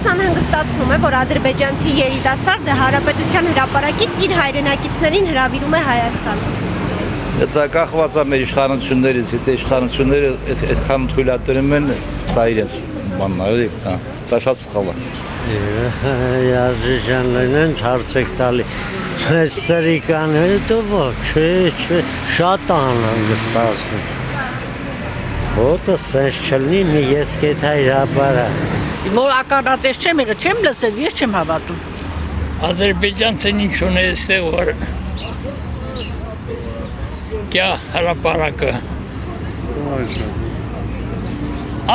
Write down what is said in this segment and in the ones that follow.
Ձեզ անհանգստացնում է, որ ադրբեջանցի երիտասարդը հանրապետության հրապարակից իր հայրենակիցներին հրավիրում է Հայաստան։ Դա կախված է մեր իշխանություններից, եթե իշխանությունները այդքան թույլատրում են, դա իրենց բանն է, դա շատ սխալ է։ Ազիզյաններն հարցեք տալի, այս սրիկաները դո չէ, շատ անհանգստացնում։ Ոտը սենց չլնի մի ես կետ հրապարա։ Որ ականատես չեմ եղել, չեմ լսել, ես չեմ հավատում։ Ադրբեջանցին ինչ ունի այստեղ որ կյա հրապարակը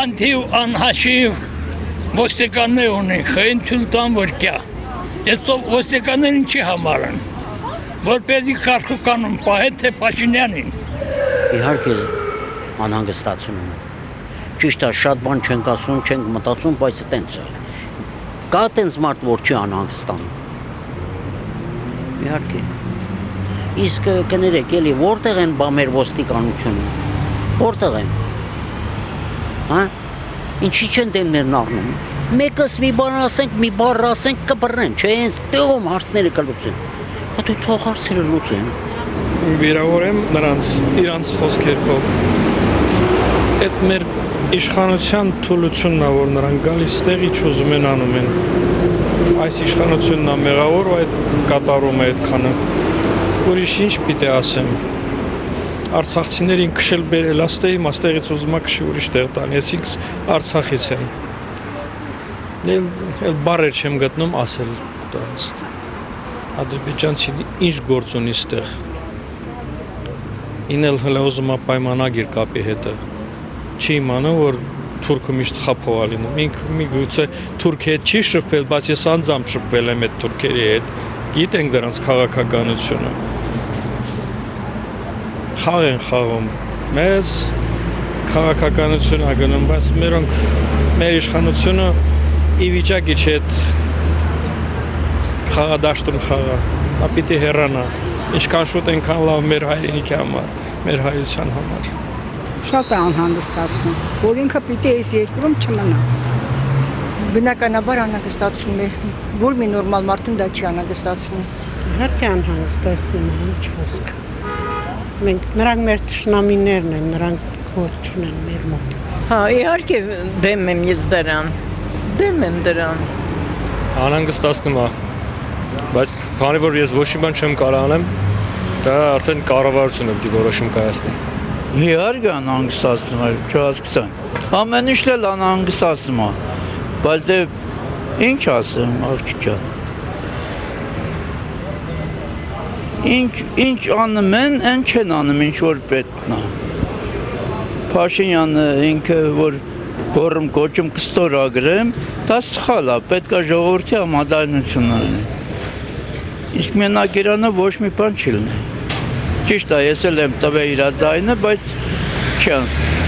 անթիվ անհաշիվ ոստիկաններ ունի, խային թույլ տան որ կյա։ Ես ոստիկաններին չի համարան, որպեսզի քարխուկանում պահեն թե Փաշինյանին։ Իհարկե անհանգստացում եմ։ Ճիշտ է, շատ բան չենք ասում, չենք մտածում, բայց տենց է։ Կա տենց մարդ, որ չի անհանգստանում։ Իհարկե։ Իսկ կներեք, էլի որտեղ են բա մեր ոստիկանությունը։ Որտեղ են։ Հա? Ինչի չեն դեմներն առնում։ Մեկս մի բան ասենք, մի բառ ասենք կբռնեն, չէ՞, հենց տեղում հարցները կլուծեն։ Բա դու թող հարցերը լուծեն։ Վիրավորեմ նրանց իրանց խոսքերով։ Այդ մեր իշխանության թուլությունն է, որ նրանք գալիս տեղի չուզում են անում են։ Այս իշխանությունն է մեղավոր, ու այդ կատարում է այդքանը։ Ուրիշ ինչ պիտի ասեմ։ Արցախցիներին քշել բերել աստեղի, աստեղից ուզում է քշի ուրիշ տեղ տան, ես ինքս Արցախից եմ։ Էլ բառեր չեմ գտնում ասել դրանց։ Ադրբեջանցին ինչ գործ ունի ստեղ։ Ինել հələ ուզում է պայմանագիր կապի հետը։ Չի իմանում, որ թուրքը միշտ խափով է լինում։ Ինքը միգուցե թուրքի հետ չի շփվել, բայց ես անձամբ շփվել եմ այդ թուրքերի հետ։ Գիտենք դրանց քաղաքականությունը։ Խաղ են խաղում։ Մեզ քաղաքականություն է գնում, բայց մեր իշխանությունը ի վիճակի չէ այդ խաղադաշտում խաղա։ Դա պիտի հեռանա։ Ինչքան շուտ այնքան լավ մեր հայրենիքի համար, մեր հայության համար։ Շատ է անհանգստացնում, որ ինքը պիտի այս երկրում չմնա։ Բնականաբար անհանգստացնում է, որ մի նորմալ մարդուն դա չի անհանգստացնում։ Իհարկե անհանգստացնում է, ինչ խոսք։ Նրանք մեր թշնամիներն են, նրանք գործ չունեն մեր մոտ։ Հա, իհարկե դեմ եմ ես դրան։ Դեմ եմ դրան։ Անհանգստացնում է, բայց քանի որ ես ոչ մի բան չեմ կարող անեմ, դա արդեն կառավարությունը պիտի որոշում կայացնի։ Իհարկե անհանգստացնում է, չհասկացանք։ Ամեն ինչ էլ անհանգստացնում է, բայց դե ինչ ասեմ, աղջիկ ջան։ Ինչ անում են, այն չեն անում, ինչ որ պետքն է։ Փաշինյանը ինքը որ գոռում կոչում կստորագրեմ, դա սխալ է, պետք է ժողովրդի համաձայնություն լինի։ Իսկ մենակ Իրանը ոչ մի բան չի լինի։ Ճիշտ է, ես էլ եմ տվել իր ձայնը, բայց չի անցնի։